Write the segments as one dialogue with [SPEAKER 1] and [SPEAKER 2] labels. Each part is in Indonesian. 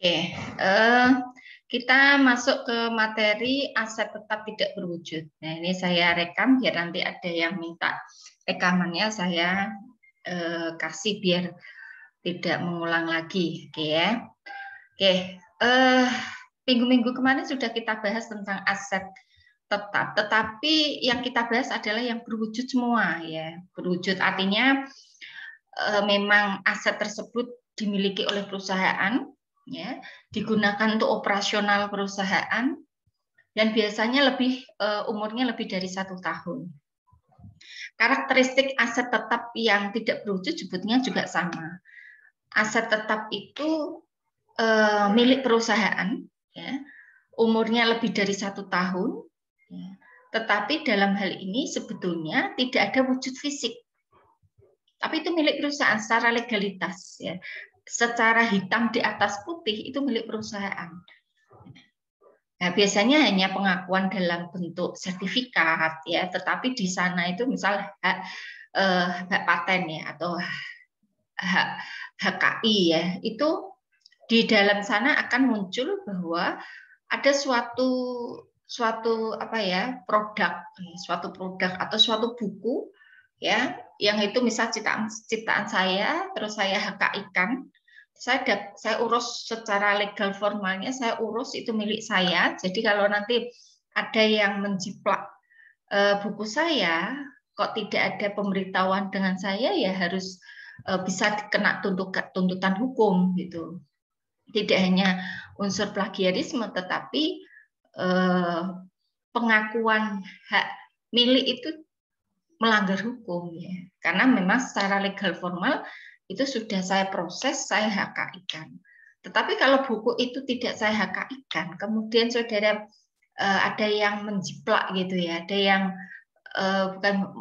[SPEAKER 1] Oke, eh, kita masuk ke materi aset tetap tidak berwujud. Nah, ini saya rekam biar nanti ada yang minta rekamannya saya kasih biar tidak mengulang lagi. Oke ya. Oke, minggu-minggu kemarin sudah kita bahas tentang aset tetap, tetapi yang kita bahas adalah yang berwujud semua ya. Berwujud artinya memang aset tersebut dimiliki oleh perusahaan, ya, digunakan untuk operasional perusahaan, dan biasanya umurnya lebih dari 1 tahun. Karakteristik aset tetap yang tidak berwujud sebetulnya juga sama. Aset tetap itu milik perusahaan, ya, umurnya lebih dari 1 tahun, ya, tetapi dalam hal ini sebetulnya tidak ada wujud fisik. Tapi itu milik perusahaan secara legalitas, ya. Secara hitam di atas putih itu milik perusahaan. Nah, biasanya hanya pengakuan dalam bentuk sertifikat, ya, tetapi di sana itu misal hak paten ya atau hak HKI ya, itu di dalam sana akan muncul bahwa ada suatu apa ya suatu produk atau suatu buku ya yang itu misal ciptaan saya terus saya HKI-kan, saya urus secara legal formalnya, saya urus itu milik saya. Jadi kalau nanti ada yang menjiplak buku saya kok tidak ada pemberitahuan dengan saya, ya harus bisa kena tuntutan hukum gitu. Tidak hanya unsur plagiarisme tetapi pengakuan hak milik itu melanggar hukum ya, karena memang secara legal formal itu sudah saya proses, saya HKI-kan. Tetapi kalau buku itu tidak saya HKI-kan, kemudian saudara ada yang menjiplak gitu ya, ada yang bukan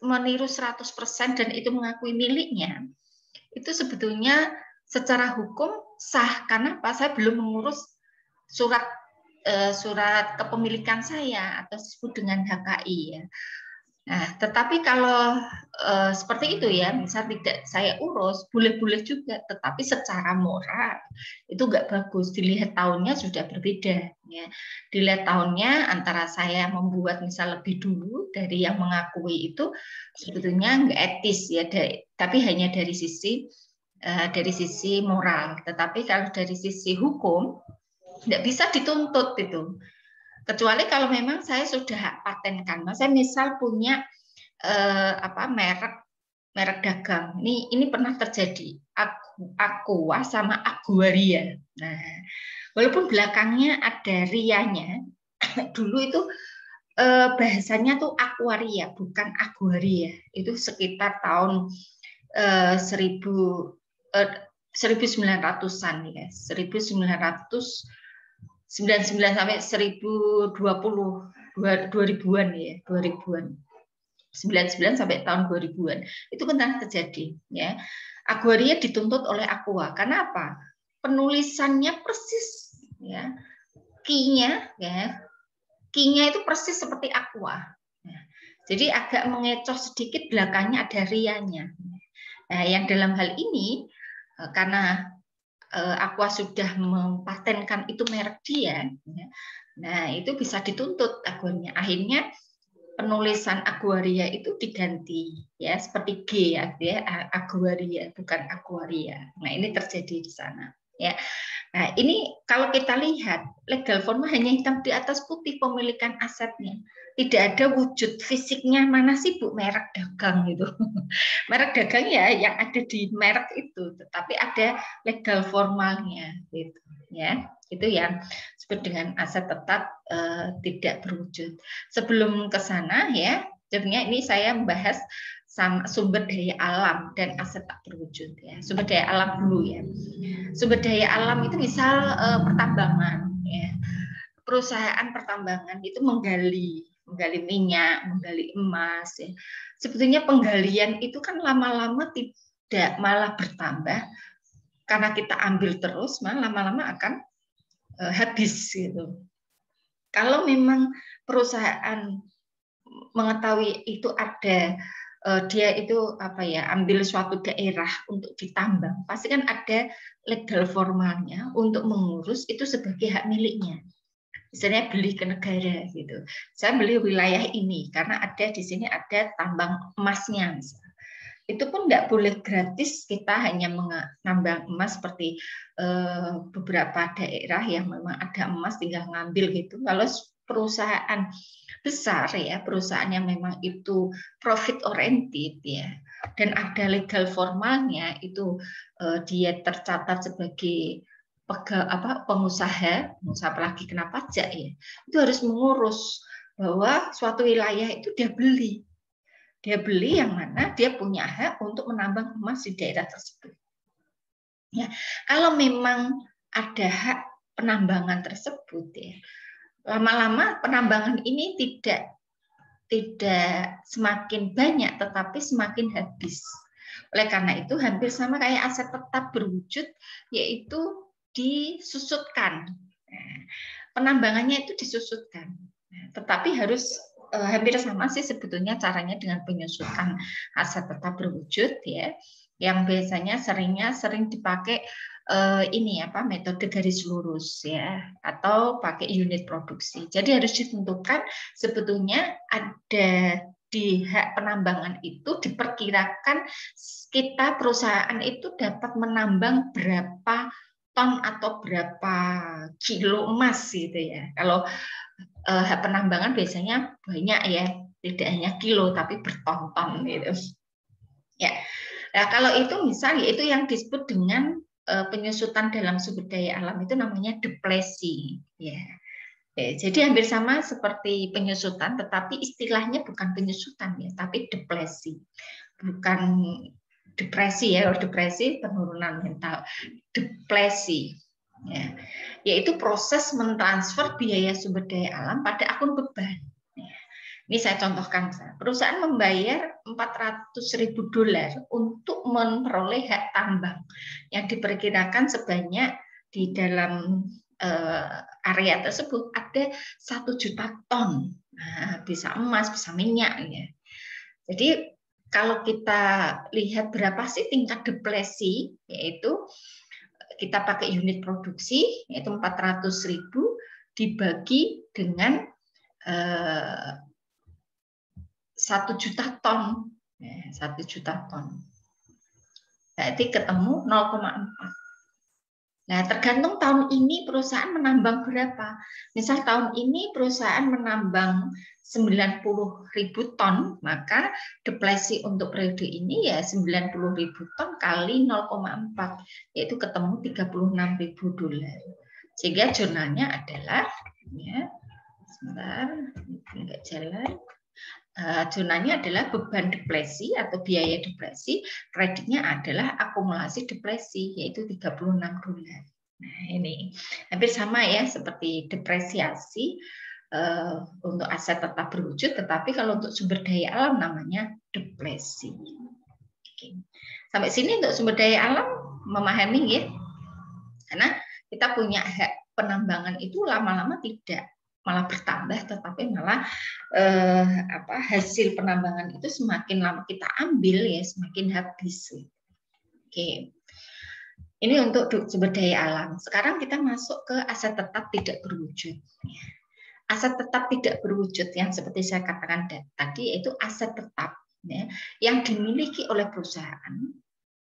[SPEAKER 1] meniru 100% dan itu mengakui miliknya, itu sebetulnya secara hukum sah. Karena apa? Saya belum mengurus surat kepemilikan saya atau disebut dengan HKI ya. Nah, tetapi kalau seperti itu ya, misal tidak saya urus, boleh-boleh juga, tetapi secara moral itu nggak bagus. Dilihat tahunnya sudah berbeda, ya. Dilihat tahunnya antara saya membuat misal lebih dulu dari yang mengakui itu sebetulnya nggak etis ya, tapi hanya dari sisi moral. Tetapi kalau dari sisi hukum nggak bisa dituntut itu. Kecuali kalau memang saya sudah patenkan, saya misal punya merek dagang. Ini pernah terjadi. Aqua sama Aguaria. Nah, walaupun belakangnya ada rianya, dulu itu bahasanya tuh Aquaria, bukan Aguaria. Itu sekitar tahun 1900-an ya, 1999 sampai 2020-an ya, 2000-an. 99 sampai tahun 2000-an. Itu pernah terjadi ya. Aguaria dituntut oleh Aqua. Karena apa? Penulisannya persis ya. Key-nya ya. Key-nya itu persis seperti Aqua. Ya. Jadi agak mengecoh sedikit, belakangnya ada rianya. Nah, yang dalam hal ini karena Aqua sudah mempatenkan itu merek dia, ya. Nah itu bisa dituntut Aguaria. Akhirnya penulisan Aguaria itu diganti ya seperti G ya, Aguaria bukan Aquaria. Nah ini terjadi di sana ya. Nah ini kalau kita lihat legal formal hanya hitam di atas putih pemilikan asetnya, tidak ada wujud fisiknya. Mana sih Bu merek dagang gitu. Merek dagang ya yang ada di merek itu, tetapi ada legal formalnya gitu ya. Itu yang disebut dengan aset tetap tidak berwujud. Sebelum ke sana ya, sebenarnya ini saya membahas sumber daya alam dan aset tak berwujud ya. Sumber daya alam dulu ya. Sumber daya alam itu misal pertambangan ya. Perusahaan pertambangan itu menggali minyak, menggali emas ya. Sebetulnya penggalian itu kan lama-lama tidak malah bertambah, karena kita ambil terus malah lama-lama akan habis gitu. Kalau memang perusahaan mengetahui itu ada dia itu apa ya, ambil suatu daerah untuk ditambang, pasti kan ada legal formalnya untuk mengurus itu sebagai hak miliknya. Misalnya beli ke negara gitu. Saya beli wilayah ini karena ada di sini ada tambang emasnya. Misalnya. Itu pun nggak boleh gratis, kita hanya menambang emas seperti beberapa daerah yang memang ada emas tinggal ngambil gitu. Kalau perusahaan besar ya, perusahaan yang memang itu profit oriented ya, dan ada legal formalnya itu dia tercatat sebagai pengusaha apalagi kena pajak ya, itu harus mengurus bahwa suatu wilayah itu dia beli yang mana dia punya hak untuk menambang emas di daerah tersebut. Ya, kalau memang ada hak penambangan tersebut ya, lama-lama penambangan ini tidak semakin banyak, tetapi semakin habis. Oleh karena itu hampir sama kayak aset tetap berwujud, yaitu disusutkan. Penambangannya itu disusutkan, tetapi harus hampir sama sih sebetulnya caranya dengan penyusutan aset tetap berwujud ya, yang biasanya sering dipakai ini apa, metode garis lurus ya, atau pakai unit produksi. Jadi harus ditentukan sebetulnya ada di hak penambangan itu diperkirakan kita perusahaan itu dapat menambang berapa ton atau berapa kilo emas gitu ya. Kalau hak penambangan biasanya banyak ya, tidak hanya kilo tapi berton-ton gitu. Ya. Nah, kalau itu misal yaitu yang disebut dengan penyusutan dalam sumber daya alam itu namanya depresi ya. Jadi hampir sama seperti penyusutan, tetapi istilahnya bukan penyusutan ya, tapi depresi. Bukan depresi ya, depresi penurunan mental, depresi ya, yaitu proses mentransfer biaya sumber daya alam pada akun beban. Ini saya contohkan, perusahaan membayar $400.000 untuk memperoleh hak tambang yang diperkirakan sebanyak di dalam area tersebut ada 1 juta ton. Nah, bisa emas, bisa minyak ya. Jadi kalau kita lihat berapa sih tingkat depresi, yaitu kita pakai unit produksi, yaitu 400.000 dibagi dengan 1 juta ton. 1 juta ton. Berarti ketemu 0,4. Nah, tergantung tahun ini perusahaan menambang berapa. Misal tahun ini perusahaan menambang 90.000 ton, maka depresi untuk periode ini ya 90.000 ton kali 0,4, yaitu ketemu $36.000. Sehingga jurnalnya adalah, ya, sebentar, nggak jalan. Jurnalnya adalah beban depresi atau biaya depresi, kreditnya adalah akumulasi depresi, yaitu $36. Nah, ini hampir sama ya seperti depresiasi untuk aset tetap berwujud, tetapi kalau untuk sumber daya alam namanya depresi. Oke. Sampai sini untuk sumber daya alam memahami ya, karena kita punya hak penambangan itu lama-lama tidak malah bertambah, tetapi malah hasil penambangan itu semakin lama kita ambil ya semakin habis. Oke, ini untuk sumber daya alam. Sekarang kita masuk ke aset tetap tidak berwujud. Aset tetap tidak berwujud yang seperti saya katakan tadi yaitu aset tetap ya, yang dimiliki oleh perusahaan.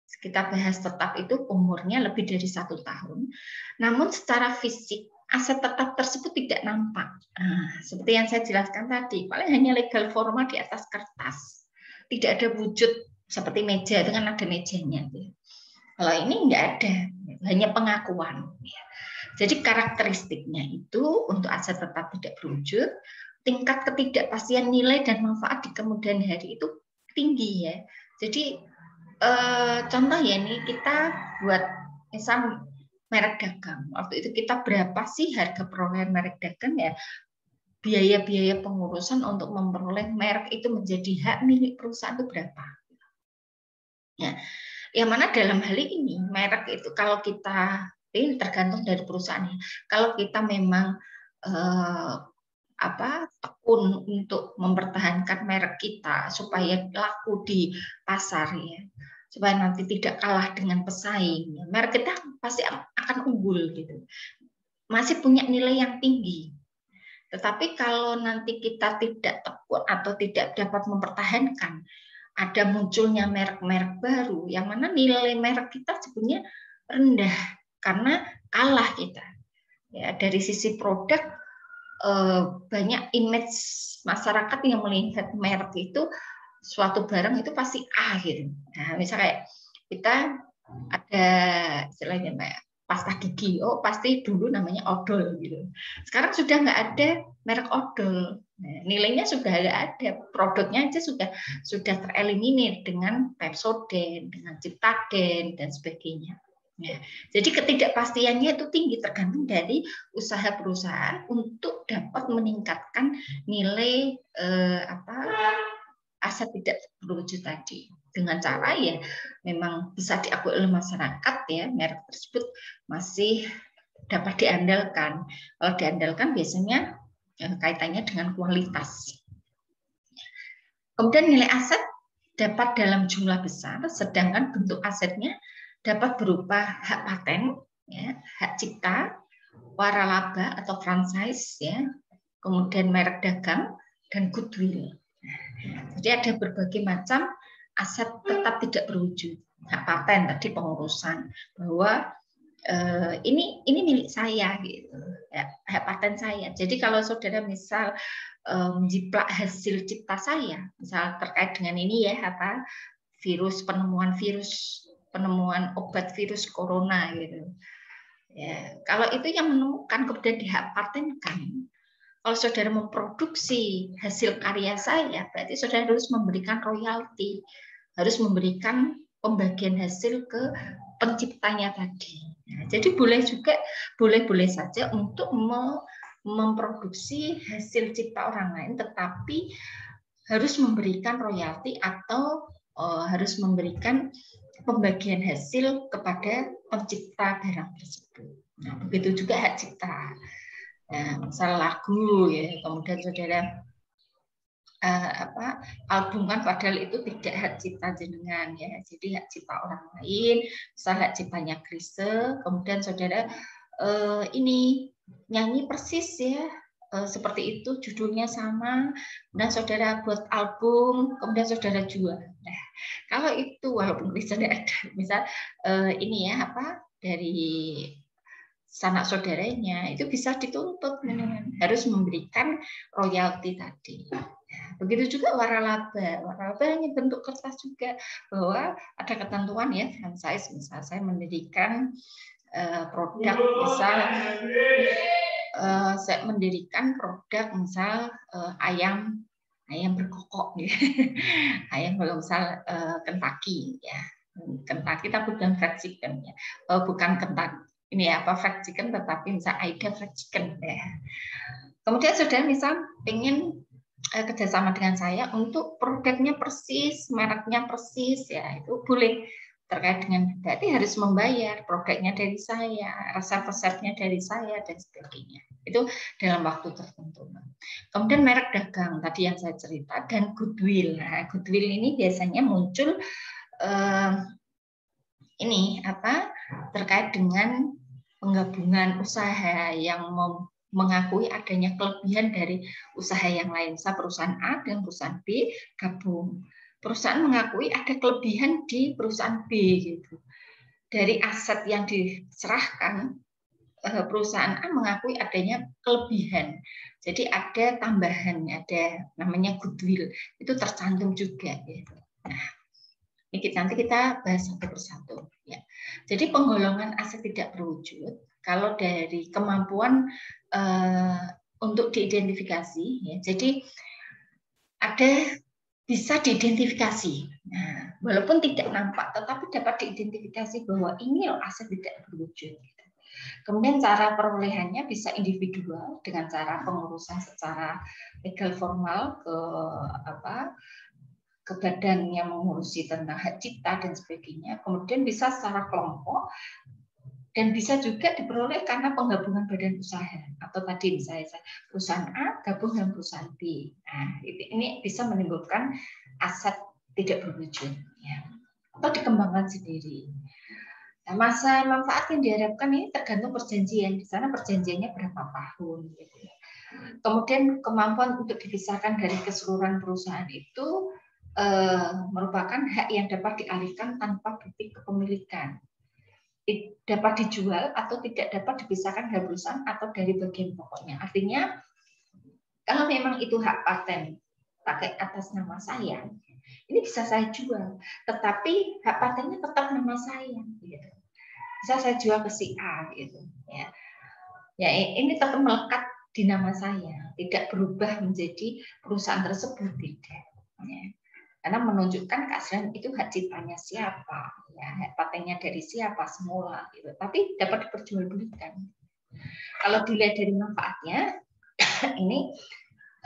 [SPEAKER 1] Kita bahas tetap itu umurnya lebih dari 1 tahun, namun secara fisik aset tetap tersebut tidak nampak. Nah, seperti yang saya jelaskan tadi, paling hanya legal formal di atas kertas. Tidak ada wujud seperti meja, itu kan ada mejanya. Kalau ini nggak ada, hanya pengakuan. Jadi karakteristiknya itu untuk aset tetap tidak berwujud, tingkat ketidakpastian nilai dan manfaat di kemudian hari itu tinggi ya. Jadi contoh ya nih, kita buat misal merek dagang. Waktu itu kita berapa sih harga perolehan merek dagang ya? Biaya-biaya pengurusan untuk memperoleh merek itu menjadi hak milik perusahaan itu berapa? Ya, yang mana dalam hal ini merek itu kalau kita ini tergantung dari perusahaannya. Kalau kita memang tekun untuk mempertahankan merek kita supaya laku di pasar ya, supaya nanti tidak kalah dengan pesaing. Merek kita pasti akan unggul gitu, masih punya nilai yang tinggi. Tetapi kalau nanti kita tidak tekun atau tidak dapat mempertahankan, ada munculnya merek-merek baru yang mana nilai merek kita sebenarnya rendah karena kalah kita. Ya, dari sisi produk banyak image masyarakat yang melihat merek itu suatu barang itu pasti A gitu. Nah, misalnya kita ada istilahnya pasta gigi, oh pasti dulu namanya odol gitu. Sekarang sudah nggak ada merek odol. Nah, nilainya sudah nggak ada, produknya aja sudah tereliminir dengan Pepsodent, dengan Ciptaden dan sebagainya. Ya, jadi ketidakpastiannya itu tinggi tergantung dari usaha perusahaan untuk dapat meningkatkan nilai aset tidak berwujud tadi dengan cara ya memang bisa diakui oleh masyarakat ya merek tersebut masih dapat diandalkan. Kalau diandalkan biasanya kaitannya dengan kualitas. Kemudian nilai aset dapat dalam jumlah besar, sedangkan bentuk asetnya dapat berupa hak paten, ya, hak cipta, waralaba atau franchise, ya, kemudian merek dagang dan goodwill. Jadi ada berbagai macam aset tetap tidak berwujud. Hak paten tadi pengurusan bahwa ini milik saya gitu, ya, hak paten saya. Jadi kalau saudara misal menjiplak hasil cipta saya, misal terkait dengan ini ya penemuan obat virus corona gitu. Ya, kalau itu yang menemukan kemudian dihak patenkan, kalau saudara memproduksi hasil karya saya, berarti saudara harus memberikan royalti, harus memberikan pembagian hasil ke penciptanya tadi. Nah, jadi boleh saja untuk memproduksi hasil cipta orang lain, tetapi harus memberikan royalti atau harus memberikan pembagian hasil kepada pencipta barang tersebut. Nah, begitu juga hak cipta. Nah, misal lagu ya, kemudian saudara album kan padahal itu tidak hak cipta jenengan ya, jadi hak cipta orang lain, misal hak ciptanya Chrisye, kemudian saudara ini nyanyi persis ya. Seperti itu judulnya sama, dan saudara buat album, kemudian saudara jual. Nah, kalau itu walaupun tidak ada, misal ini ya dari sanak saudaranya, itu bisa dituntut harus memberikan royalti tadi. Begitu juga waralaba. Waralaba hanya bentuk kertas juga, bahwa ada ketentuan ya franchise, misal saya mendirikan produk, misal saya mendirikan produk misal ayam berkokok ya. Ayam kalau misal Kentucky ya. Kentucky tapi bukan fried chicken ya. Bukan Kentucky ini fried chicken, tetapi misal Aida fried chicken ya. Kemudian saudara misal pengen kerjasama dengan saya untuk produknya persis, mereknya persis ya, itu boleh. Terkait dengan berarti harus membayar, produknya dari saya, resep-resepnya dari saya dan sebagainya. Itu dalam waktu tertentu. Kemudian merek dagang tadi yang saya cerita dan goodwill. Nah, goodwill ini biasanya muncul terkait dengan penggabungan usaha yang mengakui adanya kelebihan dari usaha yang lain. Misal perusahaan A dan perusahaan B gabung. Perusahaan mengakui ada kelebihan di perusahaan B gitu. Dari aset yang diserahkan, perusahaan A mengakui adanya kelebihan. Jadi ada tambahan, ada namanya goodwill. Itu tercantum juga gitu. Nah, nanti kita bahas satu persatu ya. Jadi penggolongan aset tidak berwujud kalau dari kemampuan untuk diidentifikasi ya. Jadi ada bisa diidentifikasi. Nah, walaupun tidak nampak, tetapi dapat diidentifikasi bahwa ini loh aset tidak berwujud. Kemudian cara perolehannya bisa individual dengan cara pengurusan secara legal formal ke badan yang mengurusi tentang hak cipta dan sebagainya. Kemudian bisa secara kelompok dan bisa juga diperoleh karena penggabungan badan usaha. atau tadi misalnya perusahaan A gabung dengan perusahaan B. Nah, ini bisa menimbulkan aset tidak berwujud, ya, atau dikembangkan sendiri. Nah, masa manfaat yang diharapkan ini tergantung perjanjian. Di sana perjanjiannya berapa tahun. Gitu. Kemudian kemampuan untuk dipisahkan dari keseluruhan perusahaan itu merupakan hak yang dapat dialihkan tanpa bukti kepemilikan. Dapat dijual atau tidak dapat dipisahkan dari perusahaan atau dari bagian pokoknya. Artinya, kalau memang itu hak paten pakai atas nama saya, ini bisa saya jual, tetapi hak patennya tetap nama saya. Gitu. Bisa saya jual ke si A, gitu. Ya, ini tetap melekat di nama saya, tidak berubah menjadi perusahaan tersebut, tidak. Ya. Karena menunjukkan keaslian itu hak ciptanya siapa, ya, hak patennya dari siapa semula, gitu. Tapi dapat diperjualbelikan. Kalau dilihat dari manfaatnya, ini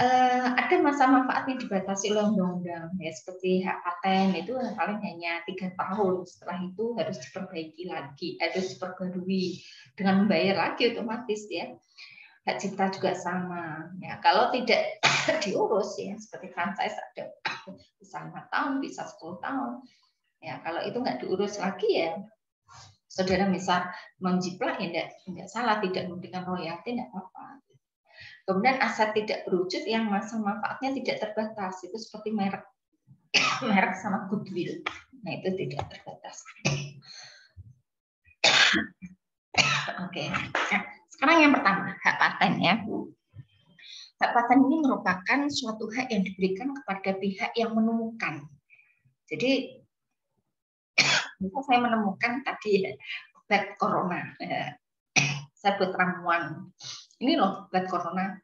[SPEAKER 1] ada masa manfaat yang dibatasi oleh undang-undang, ya, seperti hak paten itu paling hanya 3 tahun. Setelah itu harus diperbaiki lagi, harus diperbarui dengan membayar lagi otomatis, ya. Hak cipta juga sama. Ya, kalau tidak diurus, ya, seperti franchise ada bisa 5 tahun, bisa 10 tahun. Ya, kalau itu nggak diurus lagi, ya saudara misal menjiplak, ya enggak salah, tidak memberikan royalti, enggak apa-apa. Kemudian aset tidak berwujud yang masa manfaatnya tidak terbatas, itu seperti merek, merek sama goodwill. Nah, itu tidak terbatas. Oke. Nah, sekarang yang pertama, hak paten, ya. Hak paten ini merupakan suatu hak yang diberikan kepada pihak yang menemukan. Jadi, misal saya menemukan tadi obat corona, saya buat ramuan. Ini loh obat corona,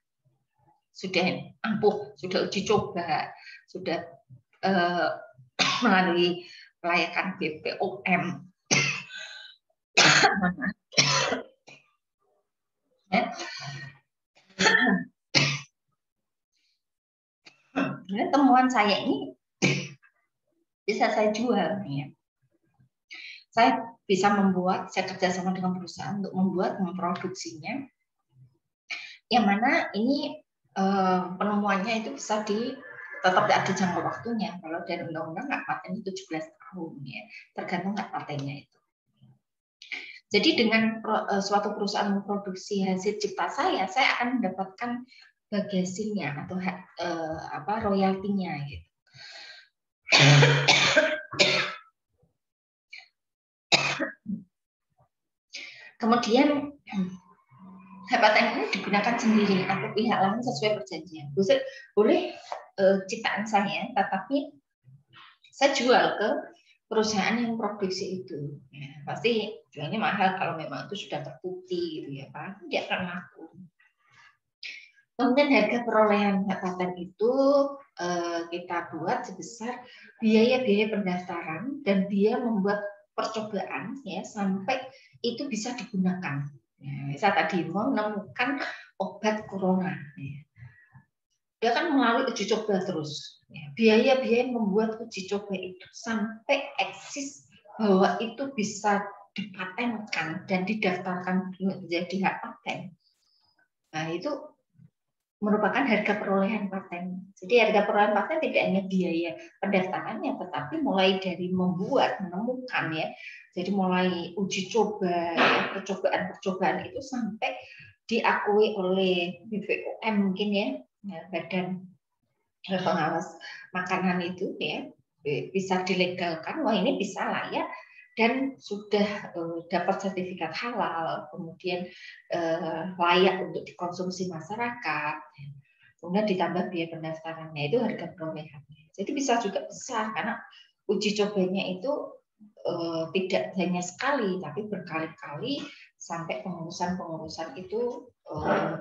[SPEAKER 1] sudah ampuh, sudah uji coba, sudah melalui pelayakan BPOM. Nah, temuan saya ini bisa saya jual, ya. Saya bisa membuat, saya kerjasama dengan perusahaan untuk memproduksinya, yang mana ini penemuannya itu bisa tetap ada jangka waktunya. Kalau dari undang-undang hak paten 17 tahun, ya, tergantung hak patennya itu. Jadi dengan suatu perusahaan memproduksi hasil cipta saya akan mendapatkan bagasinya atau royaltinya, gitu. Kemudian hak paten ini digunakan sendiri atau pihak lain sesuai perjanjian. Boleh ciptaan saya, tetapi saya jual ke perusahaan yang produksi itu. Ya, pasti jualnya mahal kalau memang itu sudah terbukti, gitu, ya, Pak. Tidak akan laku. Kemudian harga perolehan hak paten itu kita buat sebesar biaya-biaya pendaftaran dan biaya membuat percobaan, ya, sampai itu bisa digunakan. Ya, saya tadi mau menemukan obat corona, ya. Dia kan melalui uji coba terus. Ya, biaya-biaya membuat uji coba itu sampai eksis bahwa itu bisa dipatenkan dan didaftarkan menjadi hak paten. Nah, itu merupakan harga perolehan paten. Jadi harga perolehan paten tidak hanya biaya pendaftarannya, tetapi mulai dari membuat, menemukan, ya. Jadi mulai uji coba, ya, percobaan itu sampai diakui oleh BPOM mungkin, ya, Badan Pengawas Makanan itu, ya, bisa dilegalkan. Wah, ini bisa layak dan sudah dapat sertifikat halal, kemudian layak untuk dikonsumsi masyarakat, kemudian ditambah biaya pendaftarannya, itu harga perolehannya. Jadi bisa juga besar karena uji cobanya itu tidak hanya sekali, tapi berkali-kali sampai pengurusan itu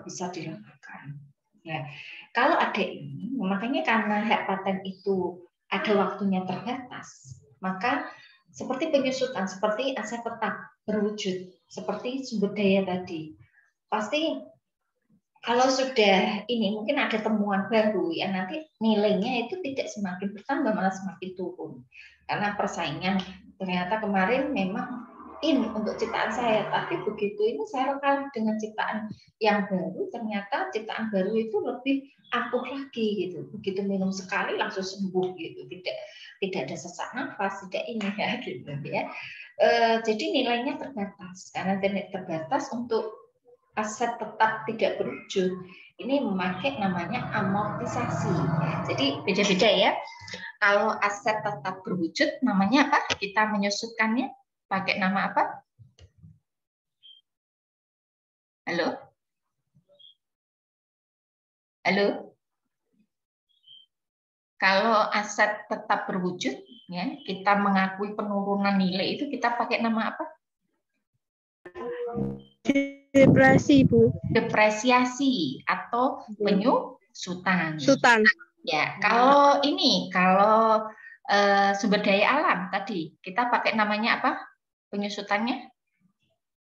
[SPEAKER 1] bisa dilakukan. Ya, kalau ada ini, makanya karena hak paten itu ada waktunya terbatas, maka seperti penyusutan, seperti aset tetap berwujud, seperti sumber daya tadi. Pasti kalau sudah ini mungkin ada temuan baru, ya, nanti nilainya itu tidak semakin bertambah, malah semakin turun. Karena persaingan ternyata kemarin memang in untuk ciptaan saya, tapi begitu ini saya rekam dengan ciptaan yang baru, ternyata ciptaan baru itu lebih ampuh lagi gitu. Begitu minum sekali langsung sembuh gitu, tidak ada sesak nafas, tidak ini ya gitu ya. Jadi nilainya terbatas, karena terbatas untuk aset tetap tidak berwujud. Ini memakai namanya amortisasi. Jadi beda-beda ya. Kalau aset tetap berwujud namanya apa? Kita menyusutkannya pakai nama apa? Halo? Halo? Kalau aset tetap berwujud, ya, kita mengakui penurunan nilai itu kita pakai nama apa?
[SPEAKER 2] Depresi, Bu.
[SPEAKER 1] Depresiasi atau penyusutan.
[SPEAKER 2] Sutan.
[SPEAKER 1] Ya, kalau ini, kalau sumber daya alam tadi, kita pakai namanya apa? Penyusutannya?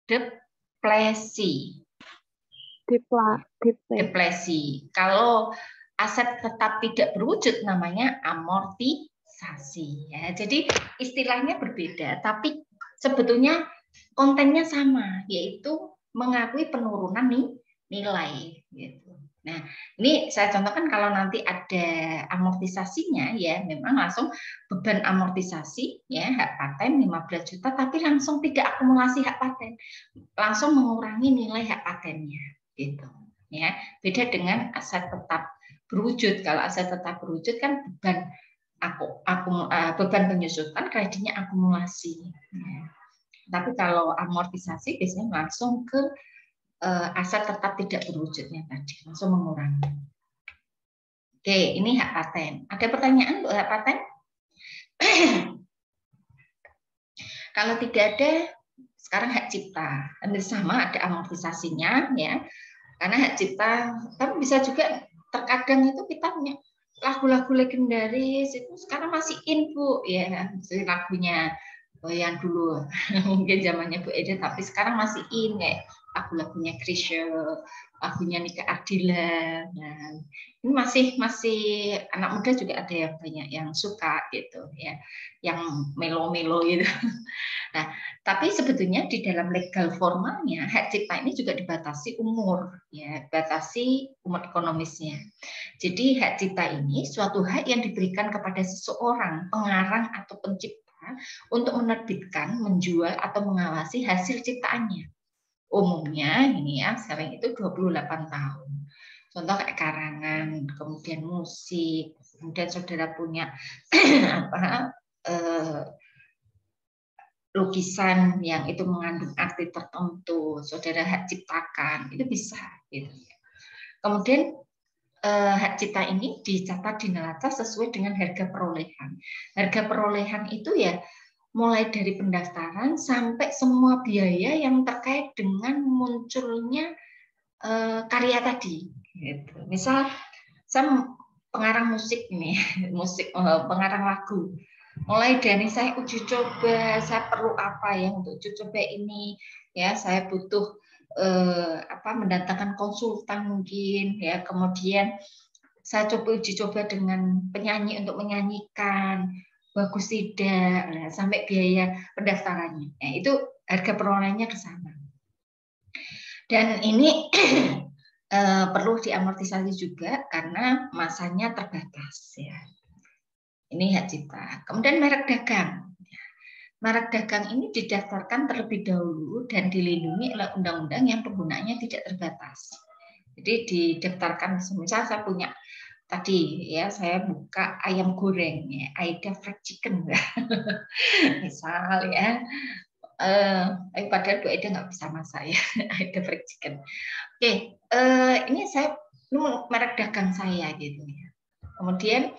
[SPEAKER 1] Depresi. Depresi. Kalau aset tetap tidak berwujud namanya amortisasi. Ya, jadi istilahnya berbeda, tapi sebetulnya kontennya sama, yaitu mengakui penurunan nilai. Gitu. Nah, ini saya contohkan kalau nanti ada amortisasinya, ya memang langsung beban amortisasi, ya hak paten 15 juta, tapi langsung tidak akumulasi hak paten, langsung mengurangi nilai hak patennya. Gitu ya, beda dengan aset tetap berwujud. Kalau aset tetap berwujud kan beban penyusutan, kreditnya akumulasi ya. Tapi kalau amortisasi biasanya langsung ke aset tetap tidak berwujudnya tadi, langsung mengurangi. Oke, ini hak paten. Ada pertanyaan untuk hak paten? Kalau tidak ada, sekarang hak cipta. Hampir sama, ada amortisasinya ya. Karena hak cipta, tapi bisa juga terkadang itu kita punya lagu-lagu legendaris itu sekarang masih in, Bu, ya. Lagunya yang dulu mungkin zamannya Bu Eda, tapi sekarang masih in kayak lagu-lagunya Chrisye, lagunya Nika Ardila. Nah, ini masih anak muda juga ada yang banyak yang suka gitu ya, yang melo-melo gitu. Nah, tapi sebetulnya di dalam legal formalnya hak cipta ini juga dibatasi umur, ya, batasi umur ekonomisnya. Jadi hak cipta ini suatu hak yang diberikan kepada seseorang, pengarang atau pencipta untuk menerbitkan, menjual atau mengawasi hasil ciptaannya. Umumnya ini ya, sering itu 28 tahun. Contoh kayak karangan, kemudian musik, kemudian saudara punya apa? Lukisan yang itu mengandung arti tertentu, saudara hak ciptakan, itu bisa. Gitu. Kemudian hak cipta ini dicatat di neraca sesuai dengan harga perolehan. Harga perolehan itu ya mulai dari pendaftaran sampai semua biaya yang terkait dengan munculnya karya tadi. Gitu. Misal saya pengarang musik ini, pengarang lagu. Mulai dari saya uji coba, saya perlu apa ya untuk uji coba ini, ya saya butuh mendatangkan konsultan mungkin, ya kemudian saya coba uji coba dengan penyanyi untuk menyanyikan, bagus tidak, nah, sampai biaya pendaftarannya, ya, itu harga perolehannya ke sana. Dan ini perlu diamortisasi juga karena masanya terbatas, ya. Ini hak cipta. Kemudian merek dagang. Merek dagang ini didaftarkan terlebih dahulu dan dilindungi oleh undang-undang yang penggunaannya tidak terbatas. Jadi didaftarkan, misal saya punya tadi ya, saya buka ayam goreng ya, Aida Fried Chicken misal ya. Padahal Bu Aida nggak bisa masak ya, Aida Fried Chicken. Oke, ini saya merek dagang saya gitu ya. Kemudian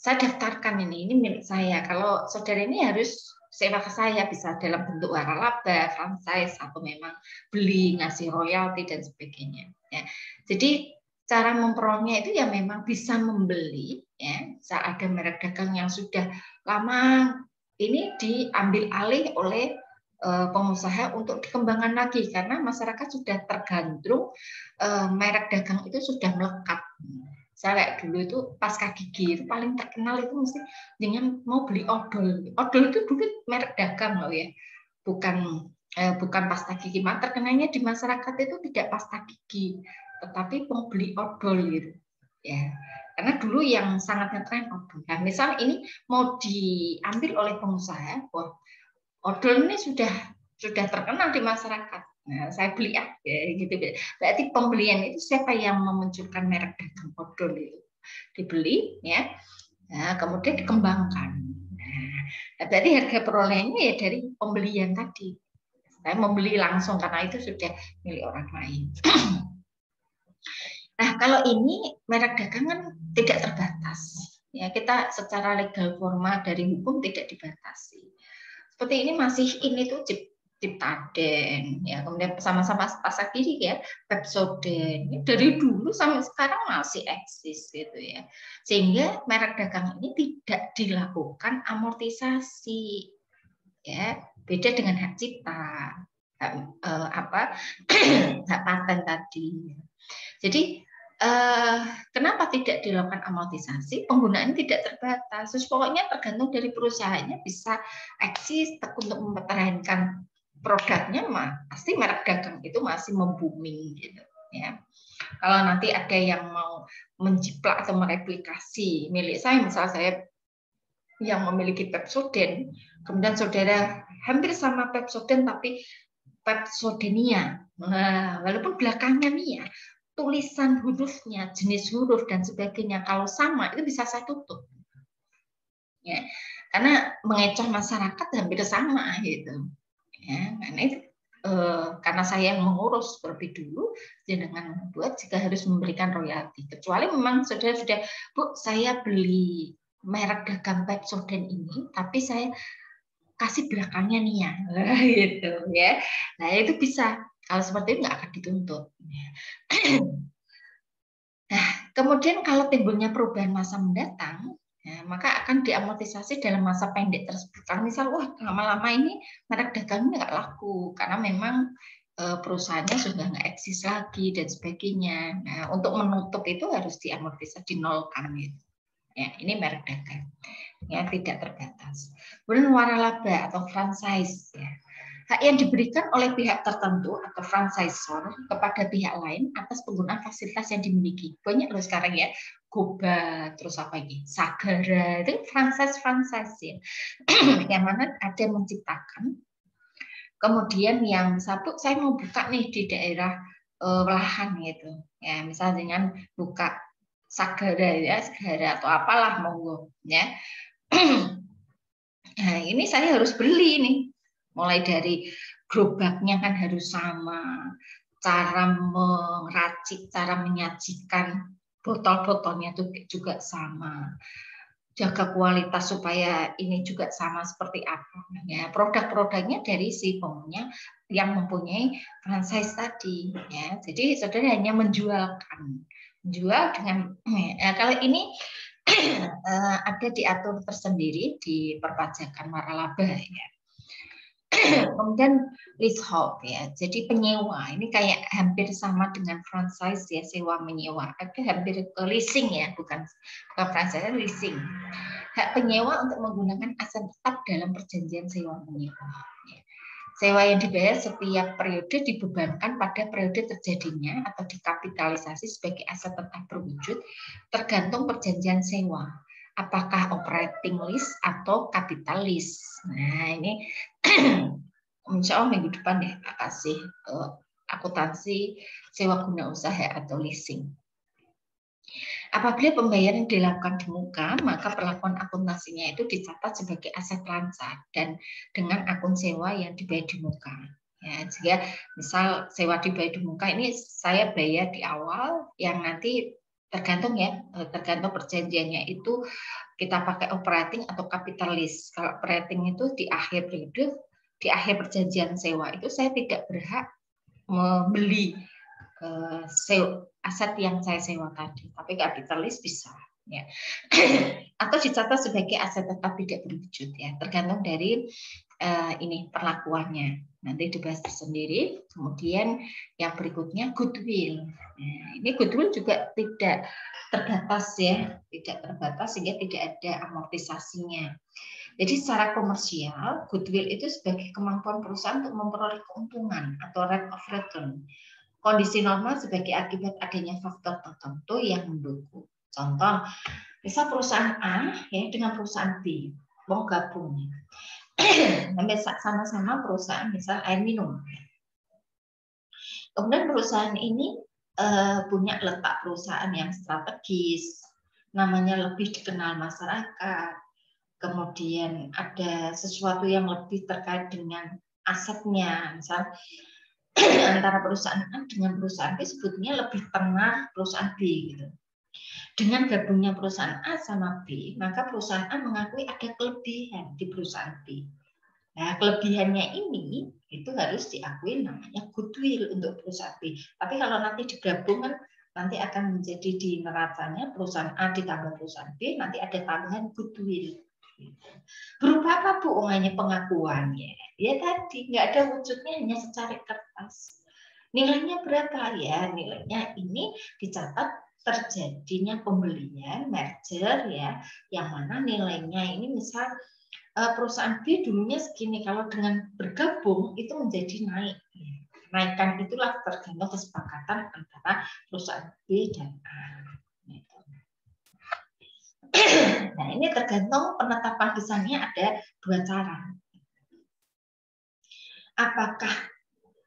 [SPEAKER 1] saya daftarkan ini milik saya. Kalau saudara ini harus sewa ke saya, bisa dalam bentuk waralaba, franchise, atau memang beli, ngasih royalti dan sebagainya. Ya. Jadi cara memperolehnya itu ya memang bisa membeli, ya. Saat ada merek dagang yang sudah lama, ini diambil alih oleh pengusaha untuk dikembangkan lagi karena masyarakat sudah tergandrung, merek dagang itu sudah melekat. Saya kayak dulu itu pasca gigi itu paling terkenal itu mesti dengan mau beli odol. Odol itu dulu merek dagang loh ya. bukan pasta gigi. Terkenanya di masyarakat itu tidak pasta gigi, tetapi pembeli odol gitu. Ya, karena dulu yang sangat ngetren odol. Nah, misal ini mau diambil oleh pengusaha, wah, odol ini sudah terkenal di masyarakat. Nah, saya beli ya, gitu. Berarti pembelian itu siapa yang memunculkan merek dagang odol itu dibeli, ya. Nah, kemudian dikembangkan. Nah, berarti harga perolehannya ya dari pembelian tadi. Saya membeli langsung karena itu sudah milik orang lain. Nah, kalau ini merek dagangan tidak terbatas. Ya, kita secara legal formal dari hukum tidak dibatasi. Seperti ini masih ini tuh Ciptaden, ya, kemudian sama-sama pasar kiri ya, Pepsodent. Dari dulu sampai sekarang masih eksis gitu ya. Sehingga merek dagang ini tidak dilakukan amortisasi. Ya, beda dengan hak cipta, hak paten tadi. Jadi kenapa tidak dilakukan amortisasi? Penggunaan tidak terbatas. Terus pokoknya tergantung dari perusahaannya bisa eksis untuk mempertahankan produknya, pasti merek dagang itu masih membuming gitu ya. Kalau nanti ada yang mau menjiplak atau mereplikasi milik saya, misal saya yang memiliki Pepsodent, kemudian saudara hampir sama Pepsodent tapi Pepsodenia. Nah, walaupun belakangnya Mia, tulisan hurufnya, jenis huruf dan sebagainya kalau sama itu bisa saya tutup. Ya, karena mengecoh masyarakat hampir sama gitu. Ya, karena itu karena saya yang mengurus terlebih dulu, dengan membuat jika harus memberikan royalti. Kecuali memang saudara sudah, Bu, saya beli merek dagang Pepsodent ini, tapi saya kasih belakangnya Nia, gitu ya. Nah itu bisa. Kalau seperti itu nggak akan dituntut. Nah, kemudian kalau timbulnya perubahan masa mendatang, ya, maka akan diamortisasi dalam masa pendek tersebut. Kalau misal, wah lama-lama ini merek dagangnya nggak laku karena memang perusahaannya sudah nggak eksis lagi dan sebagainya. Nah, untuk menutup itu harus diamortisasi, dinolkan gitu. Ya, ini merek dagang, ya tidak terbatas. Kemudian waralaba atau franchise, ya. Hak yang diberikan oleh pihak tertentu atau franchisor kepada pihak lain atas penggunaan fasilitas yang dimiliki. Banyak loh sekarang ya, Goba, terus apa lagi, Sagara, itu franchise ya. Yang mana ada yang menciptakan, kemudian yang satu saya mau buka nih di daerah lahan gitu, ya misal dengan buka Sagara ya, Sagara atau apalah monggo ya. Nah, ini saya harus beli nih. Mulai dari gerobaknya kan harus sama, cara meracik, cara menyajikan botol-botolnya itu juga sama. Jaga kualitas supaya ini juga sama seperti apa. Ya, produk-produknya dari si punya yang mempunyai franchise tadi. Ya, jadi saudara hanya menjualkan, jual dengan kalau ini ada diatur tersendiri di perpajakan waralaba ya. Kemudian leasehold ya, jadi penyewa ini kayak hampir sama dengan franchise ya, sewa menyewa. Ada hampir ke leasing ya, bukan franchise, leasing. Hak penyewa untuk menggunakan aset tetap dalam perjanjian sewa menyewa. Sewa yang dibayar setiap periode dibebankan pada periode terjadinya atau dikapitalisasi sebagai aset tetap berwujud tergantung perjanjian sewa. Apakah operating lease atau capital lease. Nah ini insya Allah minggu depan deh kasih akuntansi sewa guna usaha atau leasing. Apabila pembayaran dilakukan di muka, maka perlakuan akuntansinya itu dicatat sebagai aset lancar dan dengan akun sewa yang dibayar di muka. Ya, jika misal sewa dibayar di muka ini saya bayar di awal, yang nanti tergantung ya, tergantung perjanjiannya itu kita pakai operating atau capital lease. Kalau operating itu di akhir periode, di akhir perjanjian sewa itu saya tidak berhak membeli aset yang saya sewa tadi, tapi kapitalis bisa ya. Atau dicatat sebagai aset tetap tidak berwujud ya, tergantung dari ini perlakuannya, nanti dibahas tersendiri. Kemudian yang berikutnya goodwill. Nah, ini goodwill juga tidak terbatas ya, tidak terbatas sehingga tidak ada amortisasinya. Jadi secara komersial, goodwill itu sebagai kemampuan perusahaan untuk memperoleh keuntungan atau rate of return. Kondisi normal sebagai akibat adanya faktor tertentu yang mendukung. Contoh, misal perusahaan A ya dengan perusahaan B mau gabung, sama-sama perusahaan misal air minum. Kemudian perusahaan ini punya letak perusahaan yang strategis, namanya lebih dikenal masyarakat. Kemudian ada sesuatu yang lebih terkait dengan asetnya, misal antara perusahaan A dengan perusahaan B sebetulnya lebih tenar perusahaan B gitu. Dengan gabungnya perusahaan A sama B, maka perusahaan A mengakui ada kelebihan di perusahaan B. Nah, kelebihannya ini itu harus diakui namanya goodwill untuk perusahaan B. Tapi kalau nanti digabungkan, nanti akan menjadi di neracanya perusahaan A ditambah perusahaan B, nanti ada tambahan goodwill. Berupa apa Bu? Hanya pengakuannya. Ya tadi nggak ada wujudnya, hanya secari kertas. Nilainya berapa ya? Nilainya ini dicatat terjadinya pembelian merger ya, yang mana nilainya ini misal perusahaan B dulunya segini, kalau dengan bergabung itu menjadi naik. Naikkan itulah tergantung kesepakatan antara perusahaan B dan A. Nah, ini tergantung penetapan besarnya ada dua cara. Apakah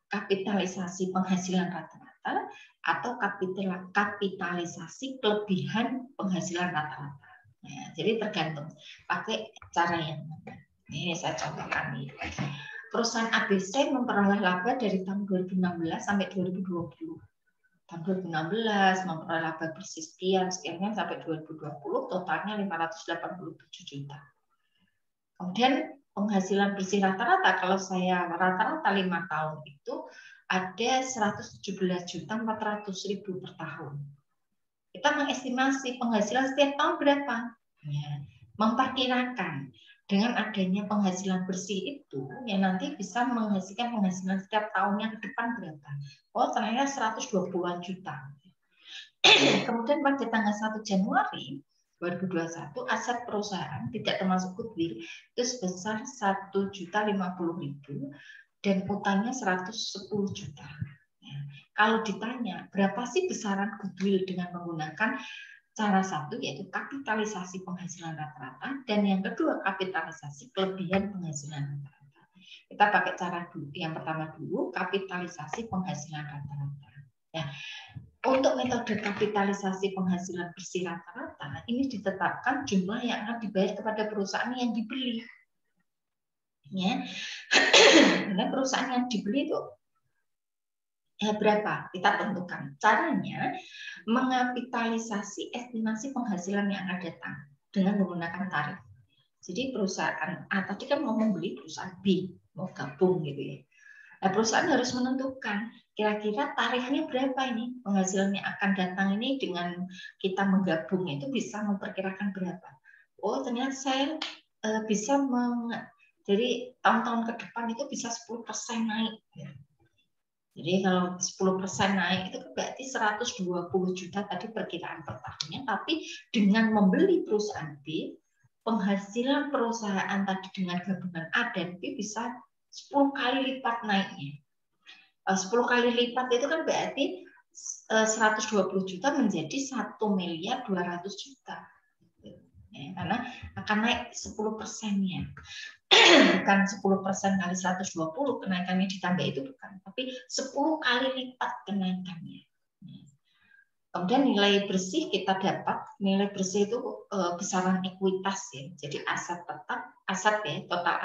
[SPEAKER 1] kapitalisasi penghasilan rata-rata atau kapitalisasi kelebihan penghasilan rata-rata. Nah, jadi tergantung pakai cara yang mana. Ini saya contohkan nih. Perusahaan ABC memperoleh laba dari tahun 2016 sampai 2020. Tahun 2016 memperoleh laba bersih sekian sampai 2020 totalnya 587 juta. Kemudian penghasilan bersih rata-rata kalau saya rata-rata 5 tahun itu ada 117.400.000 per tahun. Kita mengestimasi penghasilan setiap tahun berapa? Ya, memperkirakan dengan adanya penghasilan bersih itu yang nanti bisa menghasilkan penghasilan setiap tahunnya ke depan berapa? Oh, ternyata 120-an juta. Kemudian pada tanggal 1 Januari 2021 aset perusahaan tidak termasuk goodwill itu sebesar 1.050.000 dan utangnya 110 juta. Ya. Kalau ditanya berapa sih besaran goodwill dengan menggunakan cara satu yaitu kapitalisasi penghasilan rata-rata dan yang kedua kapitalisasi kelebihan penghasilan rata-rata. Kita pakai cara dulu. Yang pertama dulu kapitalisasi penghasilan rata-rata. Ya. Untuk metode kapitalisasi penghasilan bersih rata-rata ini ditetapkan jumlah yang akan dibayar kepada perusahaan yang dibeli. Ya. Karena perusahaan yang dibeli itu berapa? Kita tentukan. Caranya mengapitalisasi estimasi penghasilan yang akan datang dengan menggunakan tarif. Jadi perusahaan A tadi kan mau membeli perusahaan B, mau gabung gitu ya. Nah, perusahaan harus menentukan kira-kira tarifnya berapa ini, penghasilan yang akan datang ini dengan kita menggabung itu bisa memperkirakan berapa. Oh ternyata saya bisa jadi tahun-tahun ke depan itu bisa 10% naik. Jadi kalau 10% naik itu berarti 120 juta tadi perkiraan per tahunnya, tapi dengan membeli perusahaan B, penghasilan perusahaan tadi dengan gabungan A dan B bisa 10 kali lipat naiknya. 10 kali lipat itu kan berarti 120 juta menjadi 1.200.000.000 ya, karena akan naik 10%-nya. Bukan 10% kali 120 kenaikannya ditambah itu bukan, tapi 10 kali lipat kenaikannya. Kemudian nilai bersih kita dapat, nilai bersih itu besaran ekuitas ya. Jadi aset tetap, aset ya, total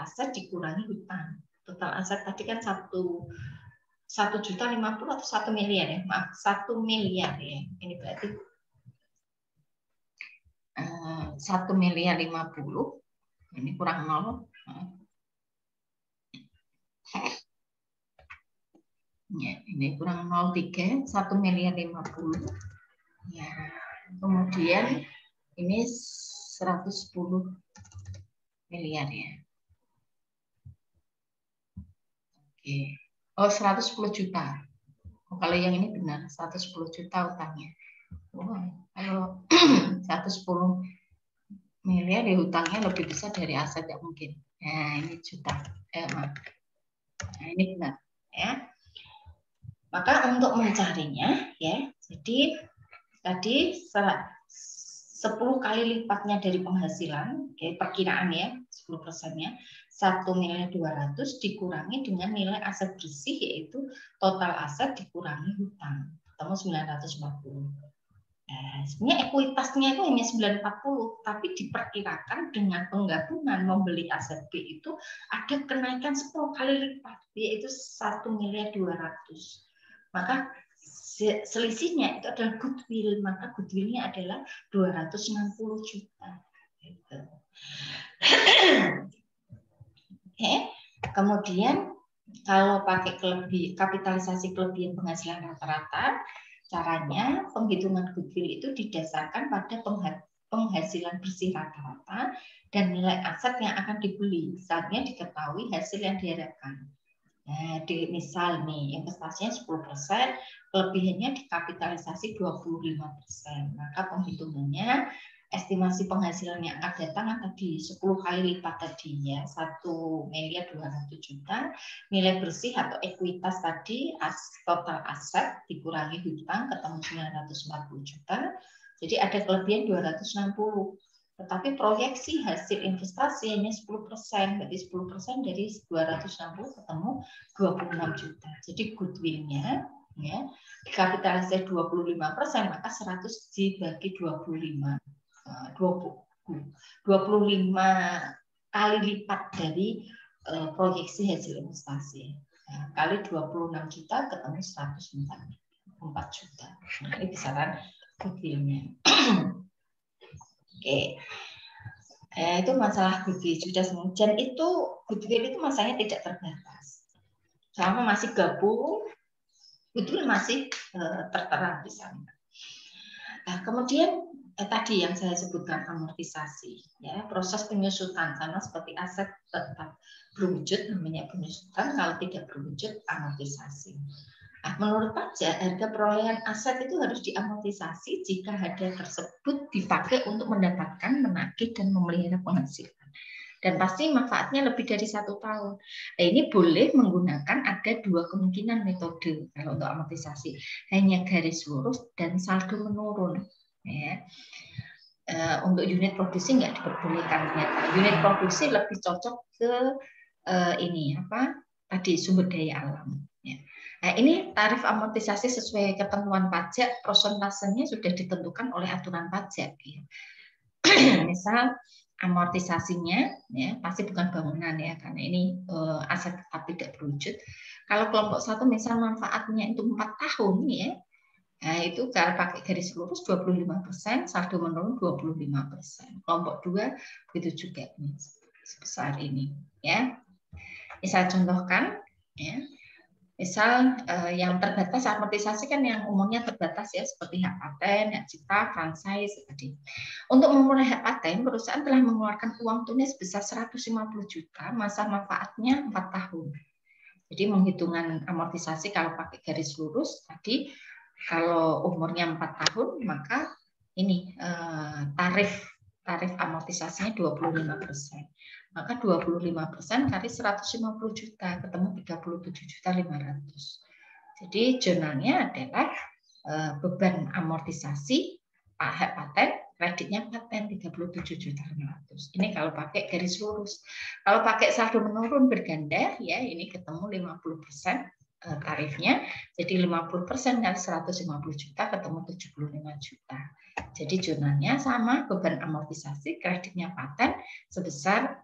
[SPEAKER 1] aset dikurangi hutang. Total aset tadi kan 1.050.000 atau 1 miliar ya, maaf 1 miliar ya. Ini berarti 1.050.000. Ini kurang 0. Ya, ini kurang 0,3, 1.050.000. Ya. Kemudian ini 110 miliar ya. Oke. Oh, 110 juta. Oh, kalau yang ini benar, 110 juta utangnya. Oh, kalau 110 miliar ya hutangnya lebih besar dari aset ya mungkin. Nah, ini juta. Maaf. Nah, ini benar ya. Maka untuk mencarinya ya, jadi tadi 10 kali lipatnya dari penghasilan, perkiraan ya, 10%-nya 1.200.000 dikurangi dengan nilai aset bersih, yaitu total aset dikurangi hutang, ketemu 940. Sebenarnya ekuitasnya itu hanya 940, tapi diperkirakan dengan penggabungan membeli aset B itu ada kenaikan 10 kali lipat, yaitu 1.200.000. Maka selisihnya itu adalah goodwill, maka goodwillnya adalah 260 juta. Gitu. Oke. Kemudian kalau pakai kapitalisasi kelebihan penghasilan rata-rata, caranya penghitungan goodwill itu didasarkan pada penghasilan bersih rata-rata dan nilai aset yang akan dibeli saatnya diketahui hasil yang diharapkan. Nah, misal nih investasinya 10%, kelebihannya dikapitalisasi 25%. Maka penghitungannya estimasi penghasilan yang akan datang tadi 10 kali lipat tadi ya, 1.200.000. Nilai bersih atau ekuitas tadi total aset dikurangi hutang ketemu 940 juta. Jadi ada kelebihan 260. Tetapi proyeksi hasil investasi hanya 10%, berarti 10% dari 260 ketemu 26 juta. Jadi goodwill-nya ya, dikapitalisasi 25%, maka 100 dibagi 25. 25 kali lipat dari proyeksi hasil investasi. Nah, kali 26 juta ketemu 104 juta. Nah, ini besaran goodwill-nya. Oke. Itu masalah goodwill sudah semua. Dan itu goodwill itu masanya tidak terbatas. Selama masih gabung, goodwill masih tertera di sana. Nah, kemudian tadi yang saya sebutkan amortisasi, ya, proses penyusutan sama seperti aset tetap berwujud namanya penyusutan, kalau tidak berwujud amortisasi. Nah, menurut pajak, harga perolehan aset itu harus diamortisasi jika harga tersebut dipakai untuk mendapatkan, menagih, dan memelihara penghasilan. Dan pasti manfaatnya lebih dari 1 tahun. Nah, ini boleh menggunakan ada 2 kemungkinan metode kalau untuk amortisasi. Hanya garis lurus dan saldo menurun. Ya. Untuk unit produksi nggak diperbolehkan. Unit produksi lebih cocok ke ini apa tadi sumber daya alam. Ya. Nah, ini tarif amortisasi sesuai ketentuan pajak, prosentasenya sudah ditentukan oleh aturan pajak. Ya. Misal amortisasinya, ya pasti bukan bangunan ya, karena ini aset tetap tidak berwujud. Kalau kelompok 1 misal manfaatnya itu 4 tahun, ya, nah itu kalau pakai garis lurus 25%, saldo menurun 25%. Kelompok 2 begitu juga nih, sebesar ini, ya. Misal contohkan, ya. Misal yang terbatas amortisasi kan yang umumnya terbatas ya, seperti hak paten, hak cipta, franchise seperti. Untuk memulai hak paten, perusahaan telah mengeluarkan uang tunai sebesar 150 juta, masa manfaatnya 4 tahun. Jadi menghitungan amortisasi kalau pakai garis lurus tadi, kalau umurnya 4 tahun, maka ini tarif amortisasinya 25%. Maka 25% kali 150 juta, ketemu 37.500. Jadi jurnalnya adalah beban amortisasi hak paten, kreditnya paten 37.500. Ini kalau pakai garis lurus. Kalau pakai saldo menurun berganda, ya ini ketemu 50% tarifnya. Jadi 50% kali 150 juta ketemu 75 juta. Jadi jurnalnya sama, beban amortisasi, kreditnya paten sebesar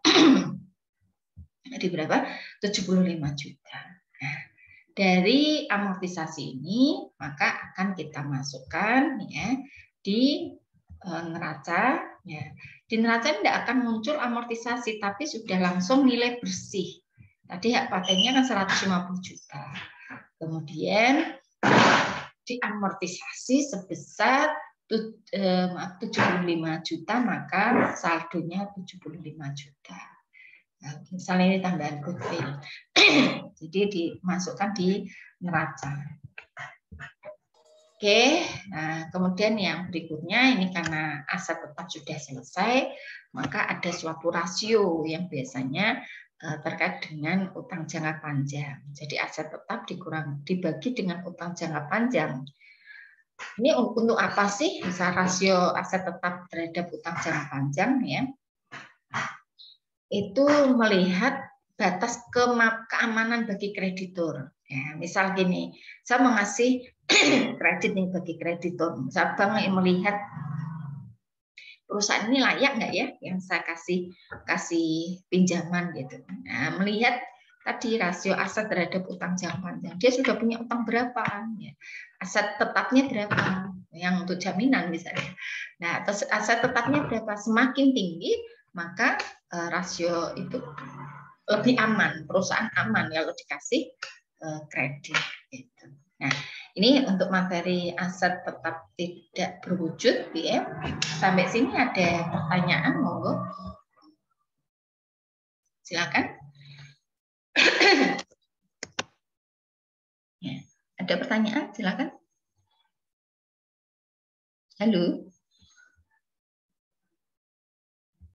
[SPEAKER 1] di berapa? 75 juta. Nah, dari amortisasi ini maka akan kita masukkan ya di neraca ya. Di neraca tidak akan muncul amortisasi tapi sudah langsung nilai bersih. Tadi hak patennya kan 150 juta. Kemudian diamortisasi sebesar 75 juta, maka saldonya 75 juta. Nah, misalnya ini tambahan goodwill. Jadi dimasukkan di neraca. Oke, nah kemudian yang berikutnya ini karena aset tetap sudah selesai, maka ada suatu rasio yang biasanya terkait dengan utang jangka panjang. Jadi aset tetap dibagi dengan utang jangka panjang. Ini untuk apa sih? Misal rasio aset tetap terhadap utang jangka panjang ya. Itu melihat batas keamanan bagi kreditur. Ya, misal gini, saya mengasih kredit nih bagi kreditur. Misal bank yang melihat perusahaan ini layak nggak ya yang saya kasih pinjaman gitu. Nah, melihat tadi rasio aset terhadap utang jangka panjang, dia sudah punya utang berapa, ya. Aset tetapnya berapa, yang untuk jaminan misalnya. Nah, aset tetapnya berapa, semakin tinggi maka rasio itu lebih aman, perusahaan aman kalau dikasih kredit. Gitu. Nah, ini untuk materi aset tetap tidak berwujud, ya. Sampai sini ada pertanyaan, monggo. Silakan. Ya, ada pertanyaan, silakan. Halo.